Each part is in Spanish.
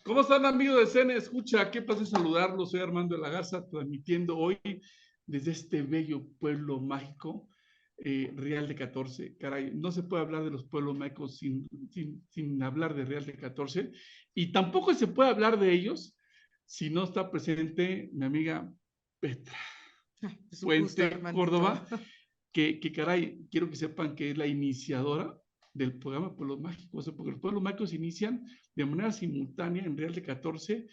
¿Cómo están, amigos de CN Escucha? Qué placer saludarlos. Soy Armando de la Garza, transmitiendo hoy desde este bello pueblo mágico, Real de 14. Caray, no se puede hablar de los pueblos mágicos sin hablar de Real de 14. Y tampoco se puede hablar de ellos si no está presente mi amiga Petra Es un gusto, Puente Armandito. Córdoba, que caray, quiero que sepan que es la iniciadora del programa Pueblos Mágicos, porque los Pueblos Mágicos inician de manera simultánea en Real de 14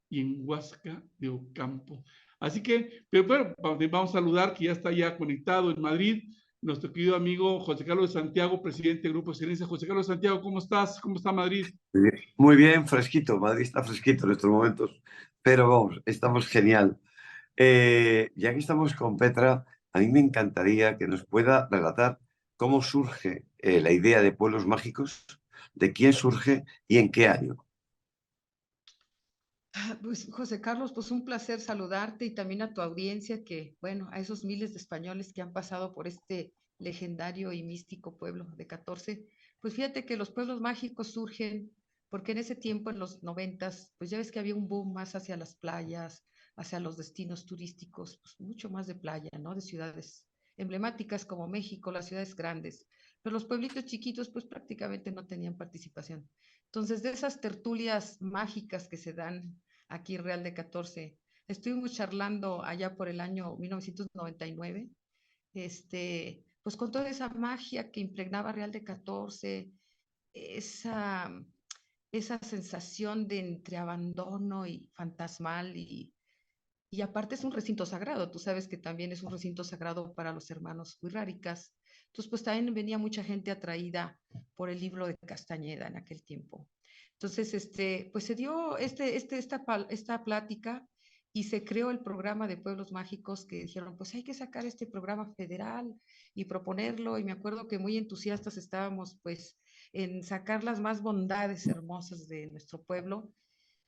y en Huasca de Ocampo. Así que, pero bueno, vamos a saludar que ya está ya conectado en Madrid nuestro querido amigo José Carlos de Santiago, presidente del Grupo Excelencia. José Carlos de Santiago, ¿cómo estás? ¿Cómo está Madrid? Muy bien, fresquito. Madrid está fresquito en estos momentos, pero vamos, estamos genial. Ya que estamos con Petra, a mí me encantaría que nos pueda relatar cómo surge la idea de pueblos mágicos, de quién surge y en qué año. Pues José Carlos, pues un placer saludarte y también a tu audiencia que, bueno, a esos miles de españoles que han pasado por este legendario y místico pueblo de 14. Pues fíjate que los pueblos mágicos surgen porque en ese tiempo, en los 90, pues ya ves que había un boom más hacia las playas, hacia los destinos turísticos, pues mucho más de playa, ¿no? De ciudades emblemáticas como México, las ciudades grandes. Pero los pueblitos chiquitos, pues prácticamente no tenían participación. Entonces, de esas tertulias mágicas que se dan aquí Real de 14. Estuvimos charlando allá por el año 1999, pues con toda esa magia que impregnaba Real de 14, esa, esa sensación de entre abandono y fantasmal y aparte es un recinto sagrado, tú sabes que también es un recinto sagrado para los hermanos Huirráricas. Entonces, pues también venía mucha gente atraída por el libro de Castañeda en aquel tiempo. Entonces, pues se dio esta plática y se creó el programa de Pueblos Mágicos que dijeron, pues hay que sacar este programa federal y proponerlo. Y me acuerdo que muy entusiastas estábamos pues en sacar las más bondades hermosas de nuestro pueblo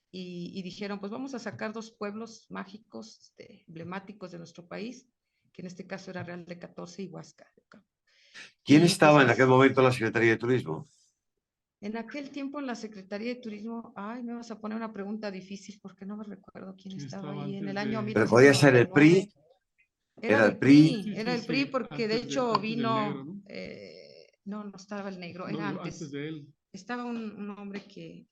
y dijeron, pues vamos a sacar dos pueblos mágicos emblemáticos de nuestro país, que en este caso era Real de 14 y Huasca. ¿Quién Y pues estaba en aquel momento en la Secretaría de Turismo? en aquel tiempo en la Secretaría de Turismo, ay, me vas a poner una pregunta difícil porque no me recuerdo quién estaba Estaba ahí en antes el año de... Pero podía ser el 1999. PRI, era el PRI. Era el PRI porque de hecho Antes del negro, vino, ¿no? no, no estaba el negro, No, era digo, antes antes. de él. Estaba un hombre que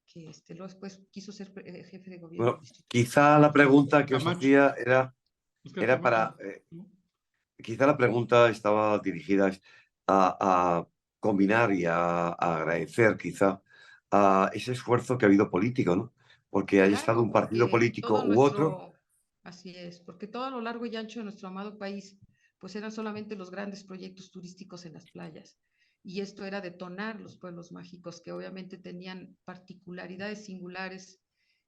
luego después quiso ser jefe de gobierno del Bueno, Distrito Federal. quizá la pregunta que os Camacho, hacía Oscar era Camacho, para, ¿no? quizá la pregunta estaba dirigida a combinar y a agradecer quizá a ese esfuerzo que ha habido político, ¿no? Porque haya estado Claro, un partido porque político todo u otro. así es, porque todo a lo largo y ancho de nuestro amado país, pues eran solamente los grandes proyectos turísticos en las playas. Y esto era detonar los pueblos mágicos que obviamente tenían particularidades singulares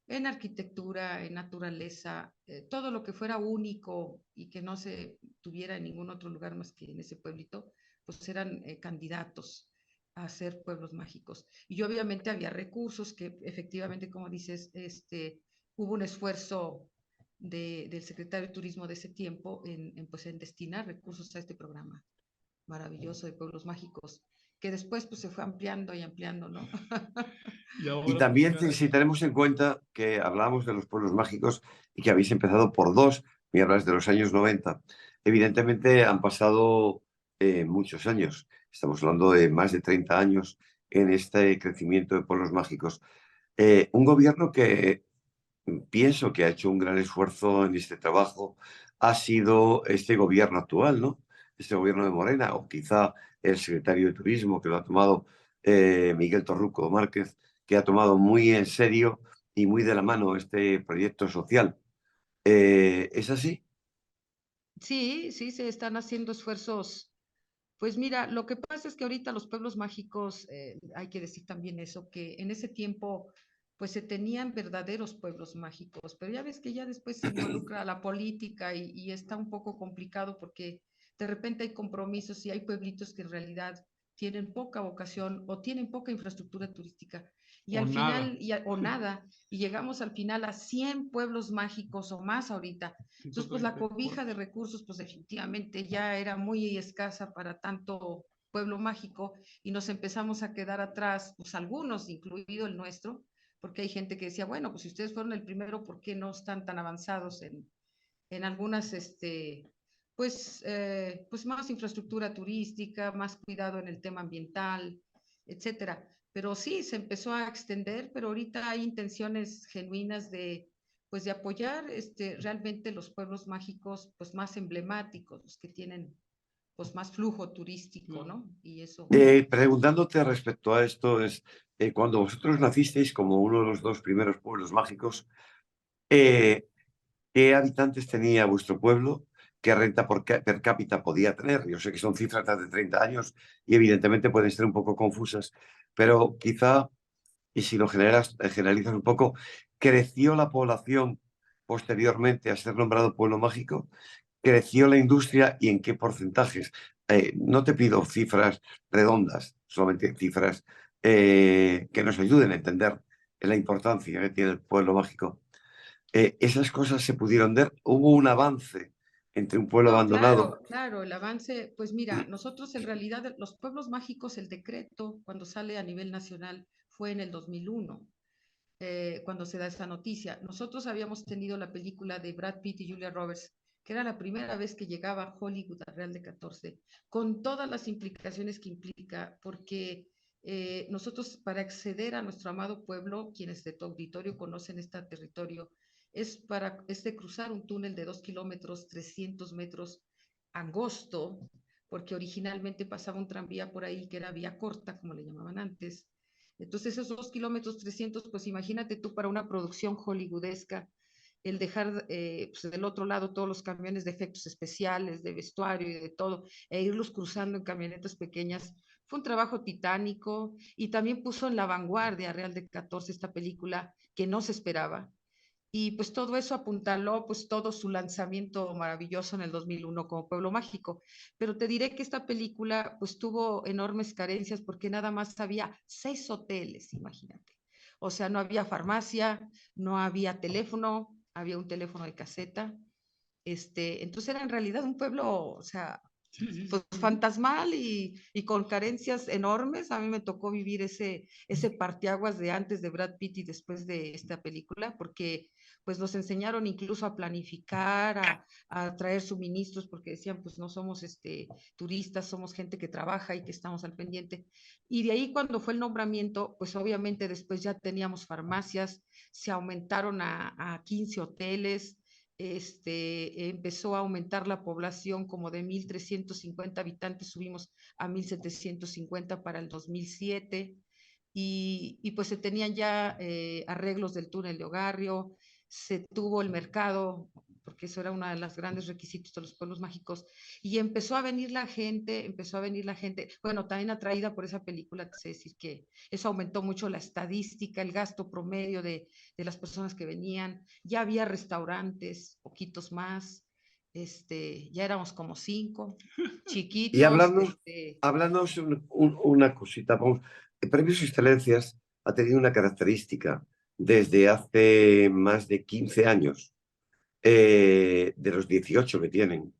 en arquitectura, en naturaleza, todo lo que fuera único y que no se tuviera en ningún otro lugar más que en ese pueblito, pues eran candidatos a ser pueblos mágicos. Y obviamente había recursos que efectivamente, como dices, hubo un esfuerzo del secretario de Turismo de ese tiempo pues, en destinar recursos a este programa maravilloso de pueblos mágicos, que después pues, se fue ampliando y ampliando, ¿no? Y Y ahora, pues, también caray. si tenemos en cuenta que hablábamos de los pueblos mágicos y que habéis empezado por dos, me hablas de los años 90. Evidentemente han pasado muchos años. Estamos hablando de más de 30 años en este crecimiento de pueblos mágicos. Un gobierno que pienso que ha hecho un gran esfuerzo en este trabajo ha sido este gobierno actual, ¿no? Este gobierno de Morena, o quizá el secretario de Turismo que lo ha tomado Miguel Torruco Márquez, que ha tomado muy en serio y muy de la mano este proyecto social. ¿Es así? Sí, sí, se están haciendo esfuerzos. Pues mira, lo que pasa es que ahorita los pueblos mágicos, hay que decir también eso, que en ese tiempo pues se tenían verdaderos pueblos mágicos, pero ya ves que ya después se involucra la política y está un poco complicado porque de repente hay compromisos y hay pueblitos que en realidad tienen poca vocación o tienen poca infraestructura turística y O al nada. final, o nada, y llegamos al final a 100 pueblos mágicos o más ahorita. Entonces, pues la cobija 134. de recursos, pues definitivamente ya era muy escasa para tanto pueblo mágico y nos empezamos a quedar atrás, pues algunos, incluido el nuestro, porque hay gente que decía, bueno, pues si ustedes fueron el primero, ¿por qué no están tan avanzados en algunas, pues más infraestructura turística, más cuidado en el tema ambiental, etcétera? Pero sí, se empezó a extender, pero ahorita hay intenciones genuinas pues de apoyar realmente los pueblos mágicos pues más emblemáticos, los que tienen pues más flujo turístico, Claro. ¿no? Y eso. Preguntándote respecto a esto, cuando vosotros nacisteis como uno de los dos primeros pueblos mágicos, eh, ¿qué habitantes tenía vuestro pueblo? ¿Qué renta per cápita podía tener? Yo sé que son cifras de hace 30 años y evidentemente pueden ser un poco confusas, pero quizá, y si lo generalizas un poco, ¿creció la población posteriormente a ser nombrado pueblo mágico? ¿Creció la industria y en qué porcentajes? No te pido cifras redondas, solamente cifras que nos ayuden a entender la importancia que tiene el pueblo mágico. Esas cosas se pudieron ver. Hubo un avance entre un pueblo No, abandonado. claro, claro, el avance, pues mira, nosotros en realidad los pueblos mágicos, el decreto cuando sale a nivel nacional fue en el 2001, cuando se da esa noticia. Nosotros habíamos tenido la película de Brad Pitt y Julia Roberts, que era la primera vez que llegaba a Hollywood a Real de 14, con todas las implicaciones que implica, porque nosotros para acceder a nuestro amado pueblo, quienes de tu auditorio conocen este territorio, es de cruzar un túnel de 2 kilómetros, 300 metros, angosto, porque originalmente pasaba un tranvía por ahí que era vía corta, como le llamaban antes. Entonces esos 2 kilómetros 300, pues imagínate tú para una producción hollywoodesca, el dejar pues, del otro lado todos los camiones de efectos especiales, de vestuario y de todo, e irlos cruzando en camionetas pequeñas, fue un trabajo titánico y también puso en la vanguardia Real de 14 esta película que no se esperaba. Y pues todo eso apuntaló pues todo su lanzamiento maravilloso en el 2001 como Pueblo Mágico. Pero te diré que esta película pues tuvo enormes carencias porque nada más había 6 hoteles, imagínate. O sea, no había farmacia, no había teléfono, había un teléfono de caseta. Entonces era en realidad un pueblo, o sea, Sí, sí, pues sí. fantasmal y con carencias enormes. A mí me tocó vivir ese parteaguas de antes de Brad Pitt y después de esta película, porque pues nos enseñaron incluso a planificar, a traer suministros, porque decían, pues no somos turistas, somos gente que trabaja y que estamos al pendiente. Y de ahí cuando fue el nombramiento, pues obviamente después ya teníamos farmacias, se aumentaron a 15 hoteles, empezó a aumentar la población como de 1,350 habitantes, subimos a 1,750 para el 2007 y pues se tenían ya arreglos del túnel de Ogarrio, se tuvo el mercado, porque eso era uno de los grandes requisitos de los pueblos mágicos, y empezó a venir la gente, bueno, también atraída por esa película, te sé decir que eso aumentó mucho la estadística, el gasto promedio de las personas que venían, ya había restaurantes, poquitos más, ya éramos como 5, Y chiquitos, háblanos una cosita. Vamos, Premios Excelencias ha tenido una característica desde hace más de 15 años, de los 18 que tienen.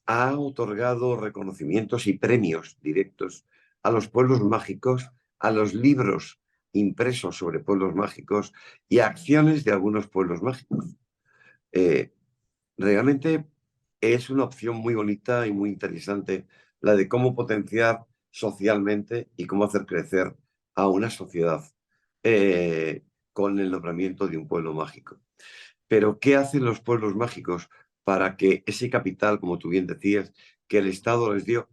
Ha otorgado reconocimientos y premios directos a los pueblos mágicos, a los libros impresos sobre pueblos mágicos y a acciones de algunos pueblos mágicos. Eh, Realmente es una opción muy bonita y muy interesante la de cómo potenciar socialmente y cómo hacer crecer a una sociedad con el nombramiento de un pueblo mágico. Pero, ¿qué hacen los pueblos mágicos para que ese capital, como tú bien decías, que el Estado les dio,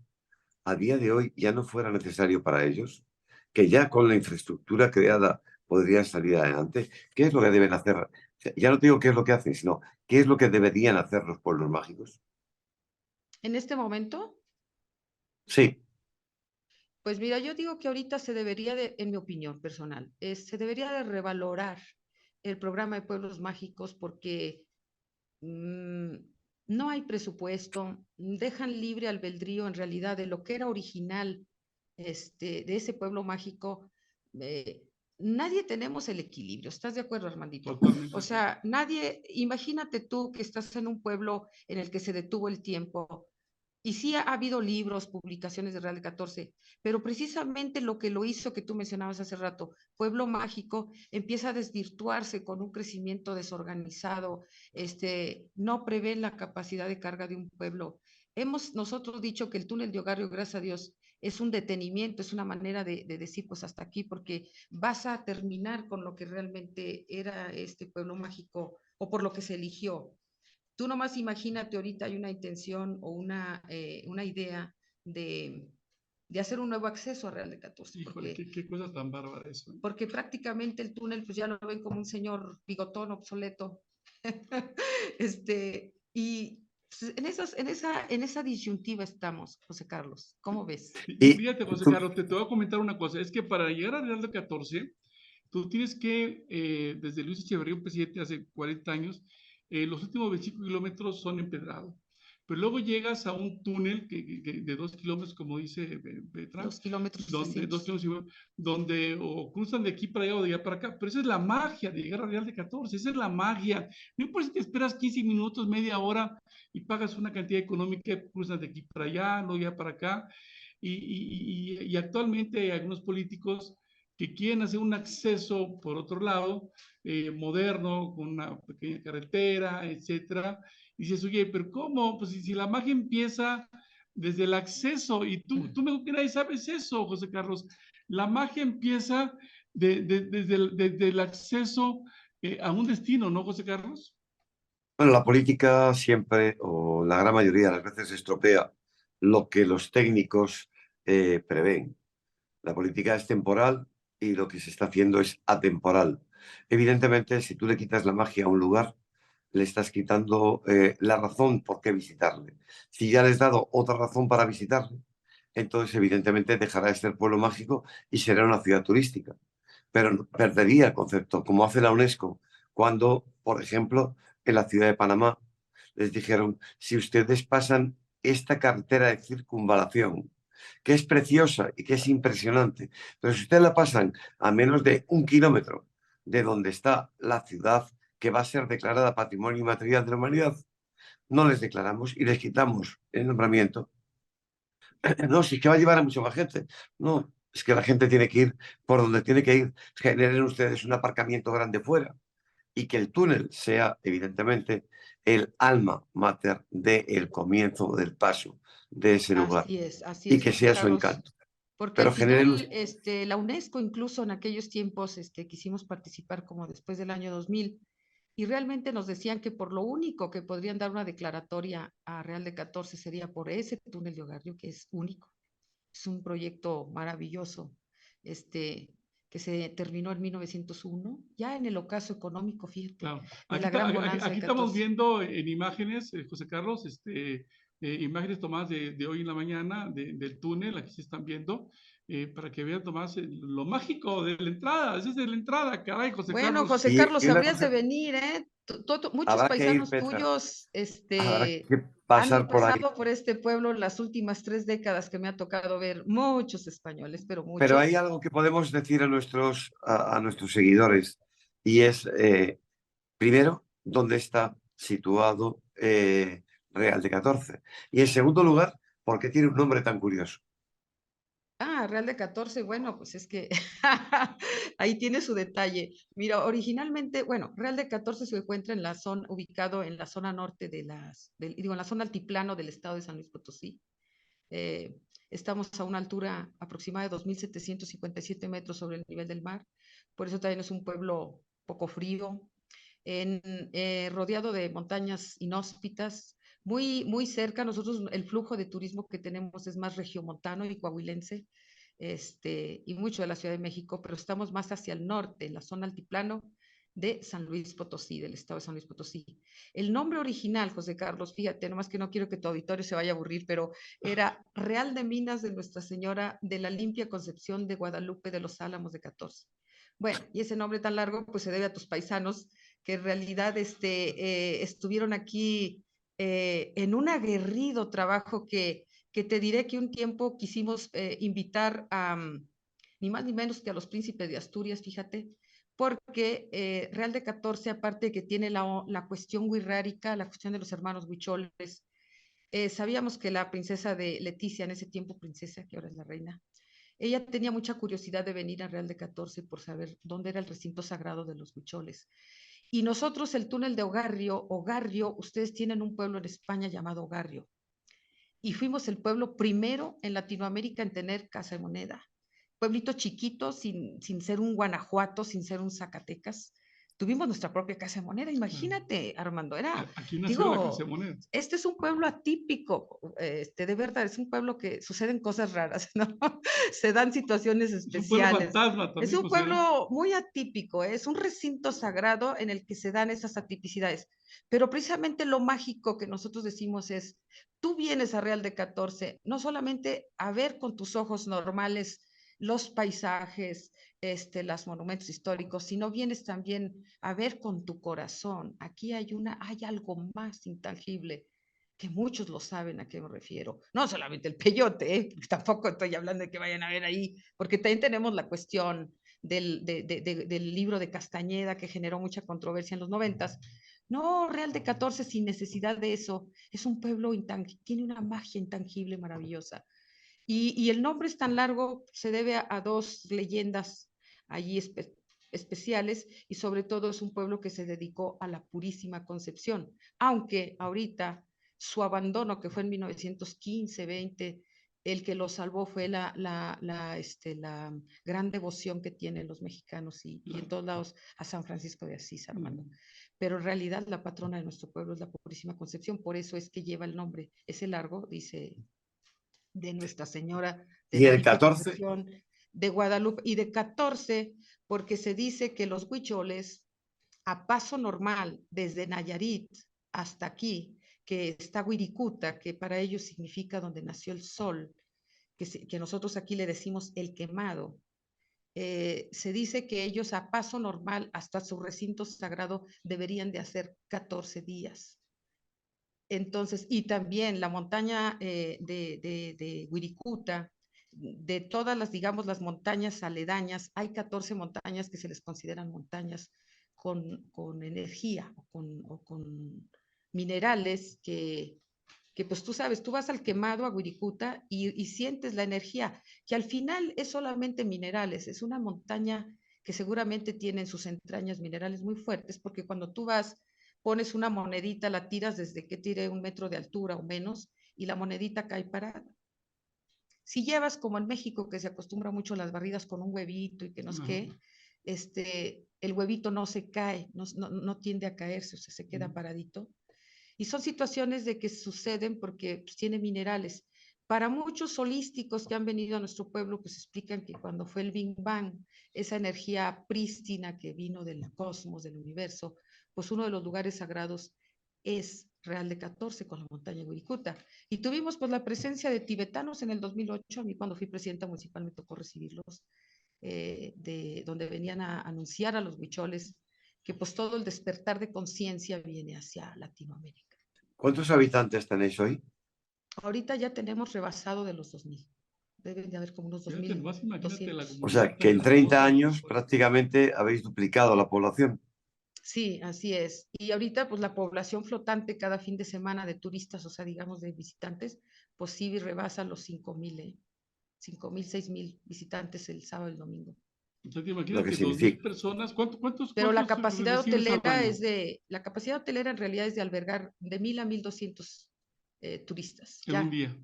a día de hoy ya no fuera necesario para ellos? Que ya con la infraestructura creada podrían salir adelante. ¿Qué es lo que deben hacer? O sea, ya no te digo qué es lo que hacen, sino qué es lo que deberían hacer los pueblos mágicos. en este momento. Sí, Pues mira, yo digo que ahorita se debería en mi opinión personal, se debería de revalorar el programa de pueblos mágicos porque mm, no hay presupuesto, dejan libre albedrío en realidad de lo que era original de ese pueblo mágico. eh, Nadie tenemos el equilibrio, ¿estás de acuerdo, Armandito? Totalmente O de acuerdo. sea, imagínate tú que estás en un pueblo en el que se detuvo el tiempo Y sí ha habido libros, publicaciones de Real de 14, pero precisamente lo que lo hizo, que tú mencionabas hace rato, Pueblo Mágico, empieza a desvirtuarse con un crecimiento desorganizado, no prevé la capacidad de carga de un pueblo. Hemos nosotros dicho que el túnel de Ogarrio, gracias a Dios, es un detenimiento, es una manera de decir, pues hasta aquí, porque vas a terminar con lo que realmente era este pueblo mágico o por lo que se eligió. Tú nomás imagínate, ahorita hay una intención o una idea de hacer un nuevo acceso a Real de 14, Híjole, qué cosa tan bárbara eso, ¿eh? porque prácticamente el túnel pues ya lo ven como un señor bigotón obsoleto. Y pues, en esa disyuntiva estamos, José Carlos. ¿Cómo ves? Y Y fíjate, José tú- Carlos, te voy a comentar una cosa, es que para llegar a Real de 14, tú tienes que, desde Luis Echeverría, un presidente hace 40 años, los últimos 25 kilómetros son empedrados. Pero luego llegas a un túnel de 2 kilómetros, como dice Petra, 2 kilómetros donde, dos sencillos. kilómetros, donde o cruzan de aquí para allá o de allá para acá. Pero esa es la magia de llegar a Real de 14, esa es la magia. No importa si te esperas 15 minutos, media hora y pagas una cantidad económica, cruzas de aquí para allá, no allá para acá. Y actualmente hay algunos políticos que quieren hacer un acceso por otro lado, moderno, con una pequeña carretera, etcétera. Y dices, oye, pero ¿cómo? Pues si la magia empieza desde el acceso, y tú mejor que nadie sabes eso, José Carlos, la magia empieza desde el acceso a un destino, ¿no, José Carlos? bueno, la política siempre, o la gran mayoría de las veces, estropea lo que los técnicos prevén. La política es temporal y lo que se está haciendo es atemporal. Evidentemente, si tú le quitas la magia a un lugar, le estás quitando la razón por qué visitarle. Si ya le has dado otra razón para visitarle, entonces evidentemente dejará de ser pueblo mágico y será una ciudad turística. Pero perdería el concepto, como hace la UNESCO, cuando, por ejemplo, en la ciudad de Panamá les dijeron, si ustedes pasan esta carretera de circunvalación, que es preciosa y que es impresionante, pero si ustedes la pasan a menos de 1 kilómetro de donde está la ciudad que va a ser declarada Patrimonio Inmaterial de la Humanidad, no les declaramos y les quitamos el nombramiento. No, si es que va a llevar a mucha más gente. No, es que la gente tiene que ir por donde tiene que ir. Generen ustedes un aparcamiento grande fuera y que el túnel sea, evidentemente, el alma mater del comienzo del paso de ese lugar Así y es, que José sea su Carlos. encanto. Porque al Pero generen, final, la UNESCO incluso en aquellos tiempos, quisimos participar como después del año 2000 y realmente nos decían que por lo único que podrían dar una declaratoria a Real de 14 sería por ese túnel de Ogarrio, que es único. Es un proyecto maravilloso, este, que se terminó en 1901, ya en el ocaso económico, fíjate, Claro. de Aquí, la gran aquí, bonanza aquí de estamos 14. viendo en imágenes, José Carlos, imágenes tomadas de hoy en la mañana del túnel, aquí se están viendo, para que vean, Tomás, lo mágico de la entrada. Esa es de la entrada, caray, José Bueno, Carlos. José Carlos, y una habrías de cosa, venir, ¿eh? Muchos habrá que ir, paisanos Petra, tuyos, habrá que han pasar por ahí. pasado por este pueblo las últimas 3 décadas que me ha tocado ver muchos españoles, pero Pero hay muchos. algo que podemos decir a nuestros seguidores y es, primero, dónde está situado Real de 14. Y en segundo lugar, ¿por qué tiene un nombre tan curioso? Real de 14, bueno, pues es que ahí tiene su detalle. Mira, originalmente, bueno, Real de 14 se encuentra en la zona, ubicado en la zona norte digo, en la zona altiplano del estado de San Luis Potosí. Eh, Estamos a una altura aproximada de 2.757 metros sobre el nivel del mar, por eso también es un pueblo poco frío, rodeado de montañas inhóspitas, muy, muy cerca. Nosotros el flujo de turismo que tenemos es más regiomontano y coahuilense, y mucho de la Ciudad de México, pero estamos más hacia el norte, en la zona altiplano de San Luis Potosí, del estado de San Luis Potosí. El nombre original, José Carlos, fíjate, nomás que no quiero que tu auditorio se vaya a aburrir, pero era Real de Minas de Nuestra Señora de la Limpia Concepción de Guadalupe de los Álamos de 14. Bueno, y ese nombre tan largo pues se debe a tus paisanos que en realidad estuvieron aquí en un aguerrido trabajo que te diré que un tiempo quisimos invitar a ni más ni menos que a los príncipes de Asturias, fíjate, porque Real de 14, aparte de que tiene la cuestión wixárika, la cuestión de los hermanos huicholes, Sabíamos que la princesa de Leticia, en ese tiempo princesa, que ahora es la reina, ella tenía mucha curiosidad de venir a Real de 14 por saber dónde era el recinto sagrado de los huicholes. Y nosotros el túnel de Ogarrio, ustedes tienen un pueblo en España llamado Ogarrio. Y fuimos el pueblo primero en Latinoamérica en tener casa de moneda. Pueblito chiquito, sin ser un Guanajuato, sin ser un Zacatecas. Tuvimos nuestra propia casa de moneda, imagínate, Armando, era, Aquí nació la Casa de digo, Moneda. este es un pueblo atípico, de verdad, es un pueblo que suceden cosas raras, ¿no? Se dan situaciones Es un pueblo especiales. fantasma Es también, un José. pueblo muy atípico, es un recinto sagrado en el que se dan esas atipicidades. Pero precisamente lo mágico que nosotros decimos es, tú vienes a Real de 14, no solamente a ver con tus ojos normales los paisajes, los monumentos históricos, sino vienes también a ver con tu corazón. Aquí hay algo más intangible que muchos lo saben a qué me refiero. No solamente el peyote, tampoco estoy hablando de que vayan a ver ahí, porque también tenemos la cuestión del libro de Castañeda que generó mucha controversia en los 90. No, Real de 14 sin necesidad de eso. Es un pueblo tiene una magia intangible maravillosa. Y el nombre es tan largo, se debe a dos leyendas allí especiales y sobre todo es un pueblo que se dedicó a la Purísima Concepción, aunque ahorita su abandono, que fue en 1915-20, el que lo salvó fue la gran devoción que tienen los mexicanos y en todos lados a San Francisco de Asís, Armando. Pero en realidad la patrona de nuestro pueblo es la Purísima Concepción, por eso es que lleva el nombre. Ese largo, dice, de Nuestra Señora de Y la el Divina 14, Concepción de Guadalupe, y de 14, porque se dice que los huicholes, a paso normal, desde Nayarit hasta aquí, que está Wirikuta, que para ellos significa donde nació el sol, que nosotros aquí le decimos el quemado, se dice que ellos a paso normal hasta su recinto sagrado deberían de hacer 14 días. Entonces, y también la montaña de Wirikuta, de todas las, digamos, las montañas aledañas, hay 14 montañas que se les consideran montañas con energía o con minerales que, pues tú sabes, tú vas al quemado a Wirikuta y sientes la energía, que al final es solamente minerales, es una montaña que seguramente tiene en sus entrañas minerales muy fuertes, porque cuando tú vas pones una monedita, la tiras desde que tire 1 metro de altura o menos, y la monedita cae parada. Si llevas como en México, que se acostumbra mucho a las barridas con un huevito y que no sé qué, el huevito no se cae, no tiende a caerse, o sea, se queda paradito. Y son situaciones de que suceden porque pues, tiene minerales. Para muchos holísticos que han venido a nuestro pueblo, pues explican que cuando fue el Big Bang, esa energía prístina que vino del cosmos, del universo, pues uno de los lugares sagrados es Real de 14 con la montaña Wirikuta. Y tuvimos pues la presencia de tibetanos en el 2008, a mí cuando fui presidenta municipal me tocó recibirlos, de donde venían a anunciar a los huicholes que pues todo el despertar de conciencia viene hacia Latinoamérica. ¿cuántos habitantes tenéis hoy? Ahorita ya tenemos rebasado de los 2000. Deben de haber como unos Fíjate, nomás imagínate la 2200. O comunidad sea, que tan en 30 hermosa. años prácticamente habéis duplicado la población. Sí, así es. Y ahorita, pues la población flotante cada fin de semana de turistas, o sea, digamos de visitantes, pues sí rebasa los 5000, 5000, 6000 visitantes el sábado y el domingo. Entonces, Lo que imagínate, 2000 significa. personas. Pero la ¿Cuántos capacidad recibes al hotelera año? la capacidad hotelera en realidad es de albergar de 1000 a 1200 turistas. En un Ya, día.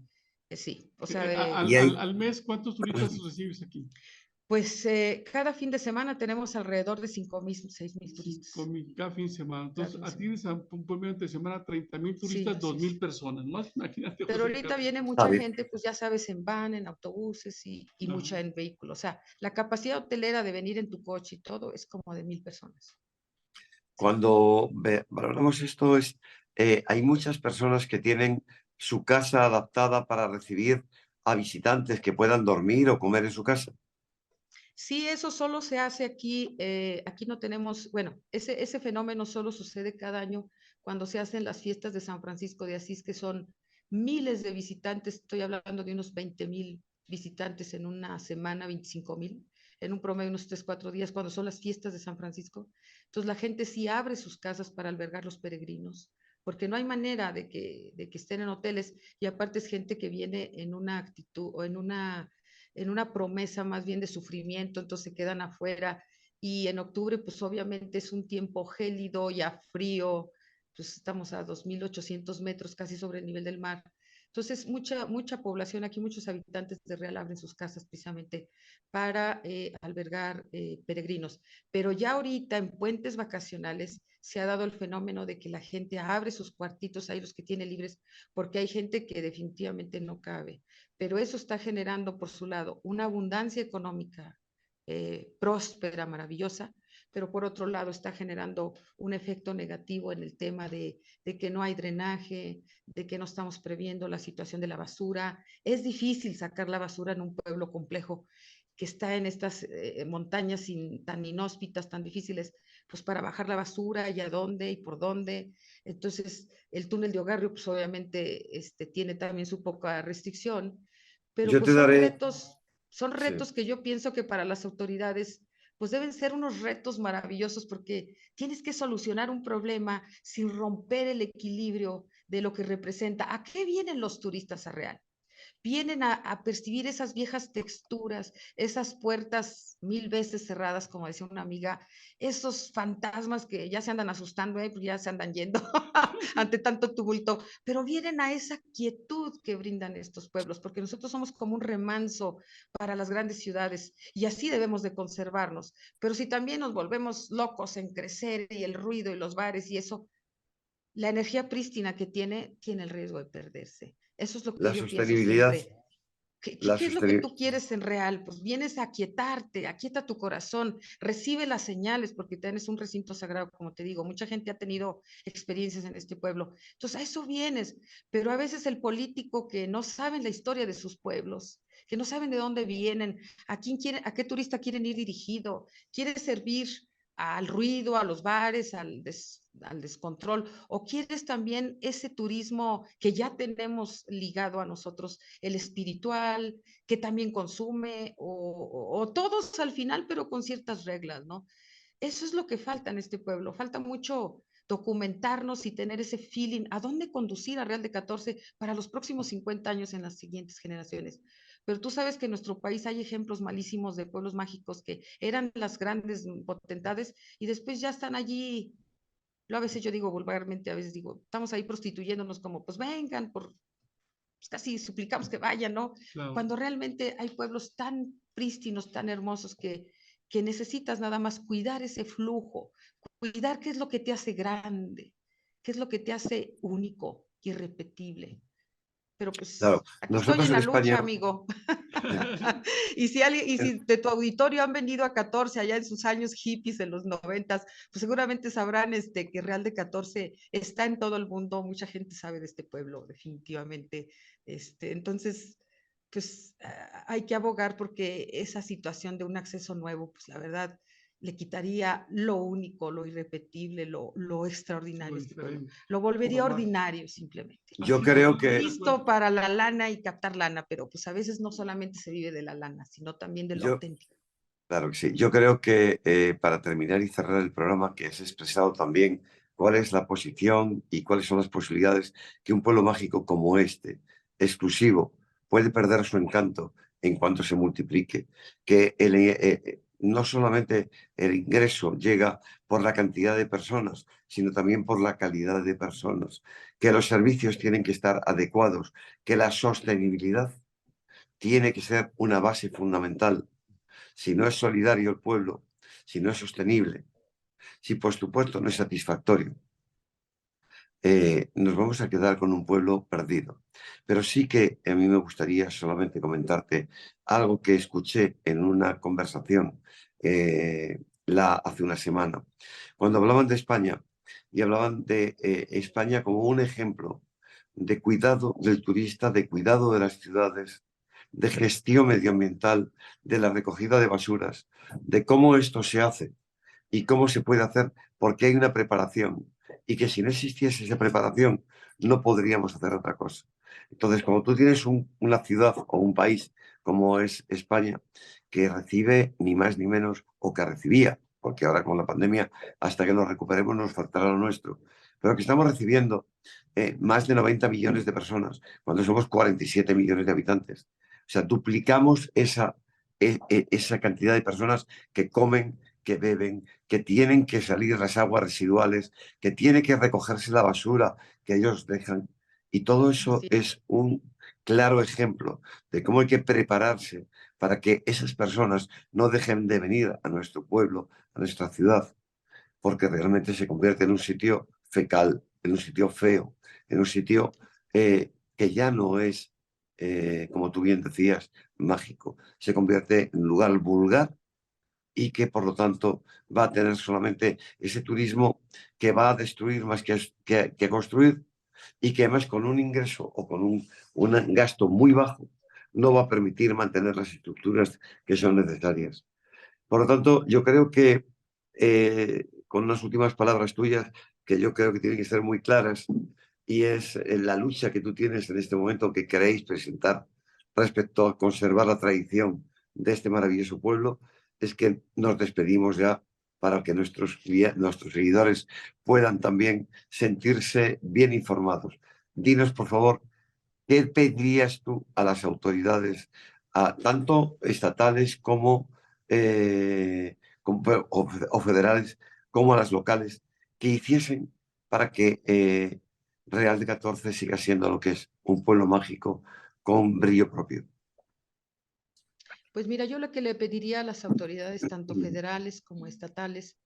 sí, o sea, Y hay, Al mes, ¿cuántos turistas recibes aquí? pues cada fin de semana tenemos alrededor de 5000, 6000 turistas. Cada fin de semana. Cada Entonces, fin de semana. tienes a un promedio de semana 30,000 Sí, turistas, así 2000 es. personas. Más imagínate, Pero José ahorita Carlos. viene está mucha bien. gente, pues ya sabes, en van, en autobuses y Ajá. mucha en vehículos. O sea, la capacidad hotelera de venir en tu coche y todo es como de 1000 personas. Sí. Cuando valoramos esto, hay muchas personas que tienen su casa adaptada para recibir a visitantes que puedan dormir o comer en su casa. Sí, eso solo se hace aquí. Aquí no tenemos, bueno, ese fenómeno solo sucede cada año cuando se hacen las fiestas de San Francisco de Asís, que son miles de visitantes. Estoy hablando de unos 20,000 visitantes en una semana, 25,000, en un promedio unos 3, 4 días, cuando son las fiestas de San Francisco. Entonces la gente sí abre sus casas para albergar los peregrinos, porque no hay manera de que estén en hoteles, y aparte es gente que viene en una actitud o en una promesa más bien de sufrimiento, entonces se quedan afuera, y en octubre pues obviamente es un tiempo gélido, ya frío, pues estamos a 2.800 metros casi sobre el nivel del mar. Entonces, mucha población aquí, muchos habitantes de Real abren sus casas precisamente para albergar peregrinos. Pero ya ahorita en puentes vacacionales se ha dado el fenómeno de que la gente abre sus cuartitos, ahí los que tiene libres, porque hay gente que definitivamente no cabe. Pero eso está generando por su lado una abundancia económica próspera, maravillosa, pero por otro lado está generando un efecto negativo en el tema de que no hay drenaje, de que no estamos previendo la situación de la basura. Es difícil sacar la basura en un pueblo complejo que está en estas montañas tan inhóspitas, tan difíciles, pues para bajar la basura y a dónde y por dónde. Entonces, el túnel de Ogarrio, pues obviamente tiene también su poca restricción, pero Yo pues te daré, son sí, retos que yo pienso que para las autoridades pues deben ser unos retos maravillosos porque tienes que solucionar un problema sin romper el equilibrio de lo que representa. ¿A qué vienen los turistas a Real? Vienen percibir esas viejas texturas, esas puertas 1000 veces cerradas, como decía una amiga, esos fantasmas que ya se andan asustando, pues ya se andan yendo ante tanto tumulto, pero vienen a esa quietud que brindan estos pueblos, porque nosotros somos como un remanso para las grandes ciudades y así debemos de conservarnos. Pero si también nos volvemos locos en crecer y el ruido y los bares y eso, la energía prístina que tiene el riesgo de perderse. Eso es lo que la yo pienso sostenibilidad, siempre. la ¿Qué es lo que sostenibilidad. tú quieres en Real? Pues vienes a aquietarte, aquieta tu corazón, recibe las señales, porque tienes un recinto sagrado, como te digo, mucha gente ha tenido experiencias en este pueblo. Entonces, a eso vienes, pero a veces el político que no saben la historia de sus pueblos, que no saben de dónde vienen, a qué turista quieren ir dirigido, quiere servir al ruido, a los bares, al descontrol, o quieres también ese turismo que ya tenemos ligado a nosotros, el espiritual, que también consume, o todos al final, pero con ciertas reglas, ¿no? Eso es lo que falta en este pueblo, falta mucho documentarnos y tener ese feeling a dónde conducir a Real de 14 para los próximos 50 años en las siguientes generaciones. Pero tú sabes que en nuestro país hay ejemplos malísimos de pueblos mágicos que eran las grandes potentades y después ya están allí. A veces yo digo vulgarmente, a veces digo, estamos ahí prostituyéndonos como, pues vengan, pues casi suplicamos que vayan, ¿no? Claro. Cuando realmente hay pueblos tan prístinos, tan hermosos que necesitas nada más cuidar ese flujo, cuidar qué es lo que te hace grande, qué es lo que te hace único, irrepetible. Pero Claro, pues aquí estoy nosotros en en la lucha, España, amigo. Y si de tu auditorio han venido a 14 allá en sus años hippies en los 90, pues seguramente sabrán que Real de 14 está en todo el mundo, mucha gente sabe de este pueblo, definitivamente. Entonces, pues hay que abogar porque esa situación de un acceso nuevo, pues la verdad, le quitaría lo único, lo irrepetible, lo extraordinario Lo a este pueblo. diferente, Lo lo volvería mágico. ordinario simplemente. yo Así es, creo estoy que, de Listo acuerdo. para la lana y captar lana, pero pues a veces no solamente se vive de la lana, sino también de lo yo, auténtico. claro que sí, yo creo que para terminar y cerrar el programa, que has expresado también cuál es la posición y cuáles son las posibilidades que un pueblo mágico como este, exclusivo, puede perder su encanto en cuanto se multiplique, que no solamente el ingreso llega por la cantidad de personas, sino también por la calidad de personas, que los servicios tienen que estar adecuados, que la sostenibilidad tiene que ser una base fundamental. Si no es solidario el pueblo, si no es sostenible, si por supuesto no es satisfactorio, nos vamos a quedar con un pueblo perdido. Pero sí que a mí me gustaría solamente comentarte algo que escuché en una conversación hace una semana, cuando hablaban de España y hablaban de España como un ejemplo de cuidado del turista, de cuidado de las ciudades, de gestión medioambiental, de la recogida de basuras, de cómo esto se hace y cómo se puede hacer, porque hay una preparación y que si no existiese esa preparación no podríamos hacer otra cosa. Entonces, como tú tienes una ciudad o un país como es España, que recibe ni más ni menos, o que recibía, porque ahora con la pandemia, hasta que nos recuperemos nos faltará lo nuestro, pero que estamos recibiendo más de 90 millones de personas, cuando somos 47 millones de habitantes. O sea, duplicamos esa cantidad de personas que comen, que beben, que tienen que salir las aguas residuales, que tiene que recogerse la basura que ellos dejan. Y todo eso Así es un claro ejemplo de cómo hay que prepararse para que esas personas no dejen de venir a nuestro pueblo, a nuestra ciudad, porque realmente se convierte en un sitio fecal, en un sitio feo, en un sitio que ya no es, como tú bien decías, mágico. Se convierte en un lugar vulgar y que por lo tanto va a tener solamente ese turismo que va a destruir más que construir, y que además con un ingreso o con un gasto muy bajo no va a permitir mantener las estructuras que son necesarias. Por lo tanto, yo creo que, con unas últimas palabras tuyas, que yo creo que tienen que ser muy claras, y es la lucha que tú tienes en este momento, que queréis presentar respecto a conservar la tradición de este maravilloso pueblo, es que nos despedimos ya para que nuestros seguidores puedan también sentirse bien informados. Dinos, por favor, ¿qué pedirías tú a las autoridades, tanto estatales o federales, como a las locales, que hiciesen para que Real de 14 siga siendo lo que es un pueblo mágico con brillo propio? Pues mira, yo lo que le pediría a las autoridades, tanto federales como estatales,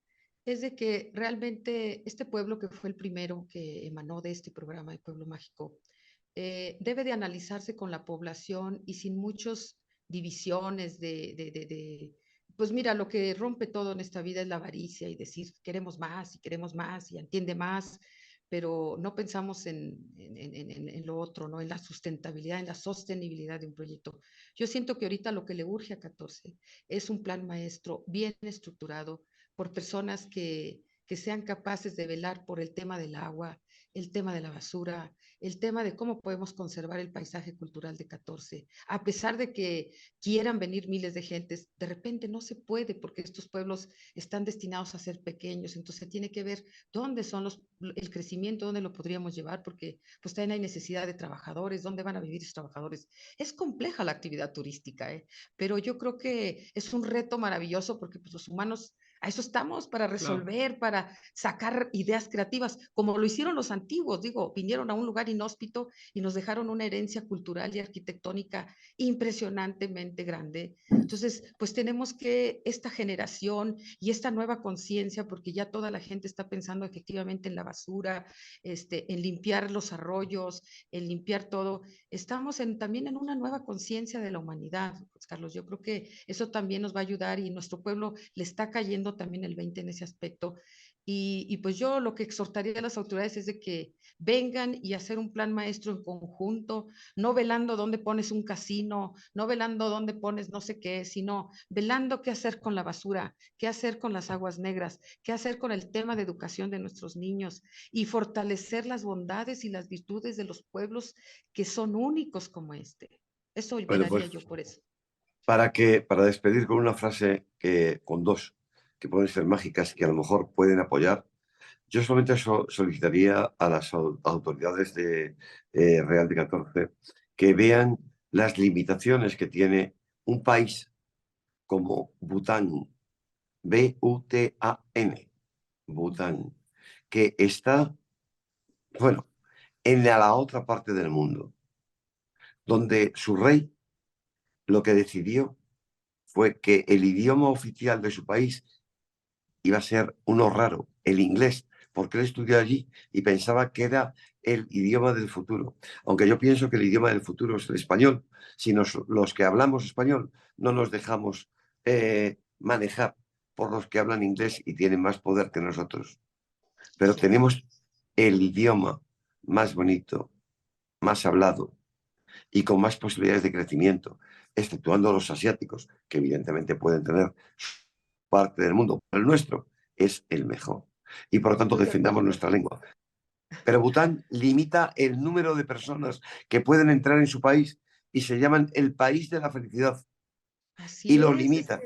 es de que realmente este pueblo, que fue el primero que emanó de este programa de Pueblo Mágico, debe de analizarse con la población y sin muchas divisiones pues mira, lo que rompe todo en esta vida es la avaricia y decir queremos más y entiende más, pero no pensamos en lo otro, ¿no? En la sustentabilidad, en la sostenibilidad de un proyecto. Yo siento que ahorita lo que le urge a 14 es un plan maestro bien estructurado por personas que sean capaces de velar por el tema del agua, el tema de la basura, el tema de cómo podemos conservar el paisaje cultural de 14. A pesar de que quieran venir miles de gentes, de repente no se puede porque estos pueblos están destinados a ser pequeños, entonces tiene que ver dónde son el crecimiento, dónde lo podríamos llevar, porque pues también hay necesidad de trabajadores, dónde van a vivir esos trabajadores. Es compleja la actividad turística, pero yo creo que es un reto maravilloso porque pues, los humanos a eso estamos, para Claro. resolver, para sacar ideas creativas, como lo hicieron los antiguos, digo, vinieron a un lugar inhóspito y nos dejaron una herencia cultural y arquitectónica impresionantemente grande. Entonces, pues tenemos que esta generación y esta nueva conciencia, porque ya toda la gente está pensando efectivamente en la basura, en limpiar los arroyos, en limpiar todo. Estamos también en una nueva conciencia de la humanidad, pues, Carlos. Yo creo que eso también nos va a ayudar y nuestro pueblo le está cayendo también el 20 en ese aspecto. Y pues yo lo que exhortaría a las autoridades es de que vengan y hacer un plan maestro en conjunto, no velando dónde pones un casino, no velando dónde pones no sé qué, sino velando qué hacer con la basura, qué hacer con las aguas negras, qué hacer con el tema de educación de nuestros niños y fortalecer las bondades y las virtudes de los pueblos que son únicos como este. Eso Bueno, velaría pues yo por eso. para despedir con una frase, con dos, que pueden ser mágicas, que a lo mejor pueden apoyar. Yo solamente solicitaría a las autoridades de Real de 14 que vean las limitaciones que tiene un país como Bután, Bután, Bután, que está, bueno, en la otra parte del mundo, donde su rey lo que decidió fue que el idioma oficial de su país iba a ser uno raro, el inglés, porque él estudió allí y pensaba que era el idioma del futuro. Aunque yo pienso que el idioma del futuro es el español. Si los que hablamos español no nos dejamos manejar por los que hablan inglés y tienen más poder que nosotros. Pero Cierto. tenemos el idioma más bonito, más hablado y con más posibilidades de crecimiento, exceptuando los asiáticos, que evidentemente pueden tener parte del mundo, pero el nuestro es el mejor. Y por lo tanto Estoy de defendamos acuerdo. nuestra lengua. Pero Bután limita el número de personas que pueden entrar en su país y se llaman el país de la felicidad. Y Así lo es, limita.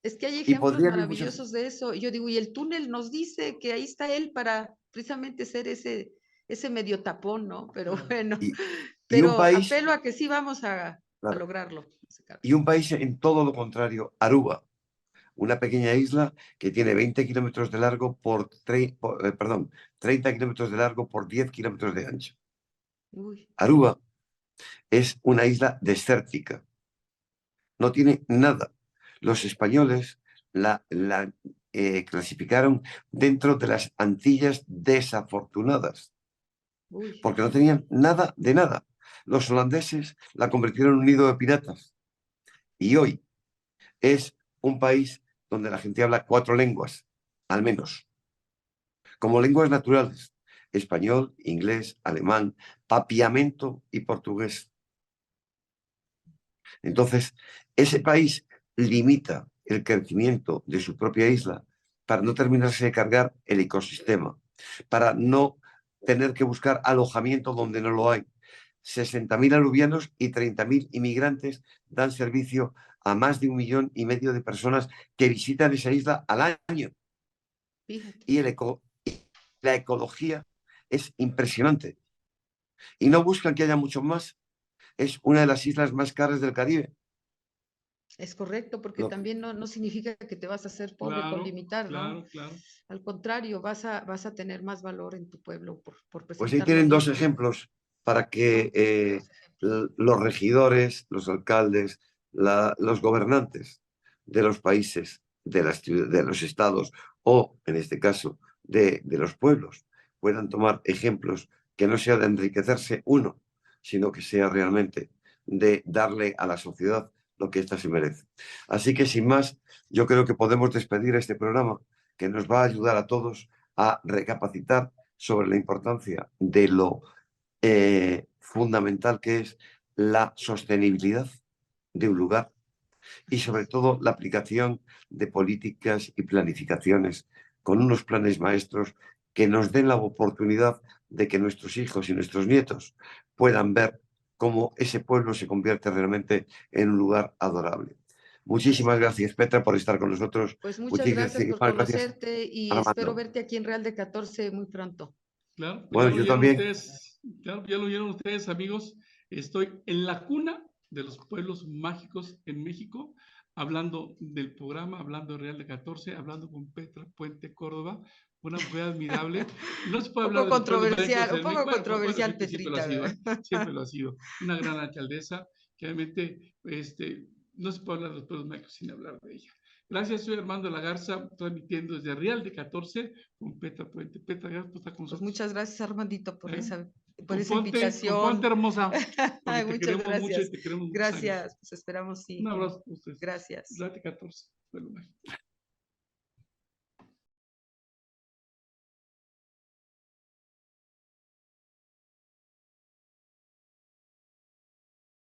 es que hay Y ejemplos podrían ir muchas. maravillosos de eso. Y yo digo, y el túnel nos dice que ahí está él para precisamente ser ese, ese medio tapón, ¿no? Pero bueno, Y un pero país, apelo a que sí vamos a claro, lograrlo, José Carlos. y un país en todo lo contrario, Aruba, una pequeña isla que tiene 20 kilómetros de largo perdón, 30 kilómetros de largo por 10 kilómetros de ancho. Uy, Aruba es una isla desértica, no tiene nada. Los españoles la clasificaron dentro de las Antillas desafortunadas, uy, porque no tenían nada de nada. Los holandeses la convirtieron en un nido de piratas y hoy es un país donde la gente habla 4 lenguas, al menos, como lenguas naturales: español, inglés, alemán, papiamento y portugués. Entonces, ese país limita el crecimiento de su propia isla para no terminarse de cargar el ecosistema, para no tener que buscar alojamiento donde no lo hay. 60.000 aluvianos y 30.000 inmigrantes dan servicio a más de 1,5 millones de personas que visitan esa isla al año. fíjate. Y la ecología es impresionante. Y no buscan que haya mucho más. Es una de las islas más caras del Caribe. Es correcto, porque Lo que, también no significa que te vas a hacer pobre con Claro, limitar, ¿no? claro, claro. Al contrario, vas a tener más valor en tu pueblo por pues ahí presentarlo tienen 2 bien. ejemplos para que Dos ejemplos. los regidores, los alcaldes, los gobernantes de los países, de los estados o, en este caso, de los pueblos, puedan tomar ejemplos que no sea de enriquecerse uno, sino que sea realmente de darle a la sociedad lo que ésta se merece. Así que, sin más, yo creo que podemos despedir este programa que nos va a ayudar a todos a recapacitar sobre la importancia de lo fundamental que es la sostenibilidad de un lugar y sobre todo la aplicación de políticas y planificaciones con unos planes maestros que nos den la oportunidad de que nuestros hijos y nuestros nietos puedan ver cómo ese pueblo se convierte realmente en un lugar adorable. Muchísimas Así es. gracias, Petra, por estar con nosotros. Pues muchas gracias Muchísimas por gracias, conocerte y espero Armando. verte aquí en Real de 14 muy pronto. Claro, pues ya Bueno, lo yo vieron también. ustedes, claro, ya lo vieron ustedes, amigos. Estoy en la cuna de los pueblos mágicos en México, hablando del programa, hablando de Real de 14, hablando con Petra Puente Córdoba, una mujer admirable. No se puede hablar de los pueblos mágicos Un en México. poco Bueno, controversial, siempre lo ha Petrita, sido, ¿verdad? ¿eh? Siempre lo ha sido. Una gran alcaldesa, que obviamente no se puede hablar de los pueblos mágicos sin hablar de ella. Gracias, soy Armando La Garza, transmitiendo desde Real de 14 con Petra Puente. Petra, gracias por estar con Pues nosotros. muchas gracias, Armandito, por esa Componte, invitación. hermosa, porque Ay, te muchas queremos mucho y gracias. te queremos muchos años. Gracias, pues esperamos sí. Un abrazo a ustedes. Gracias. Real de 14. Bueno,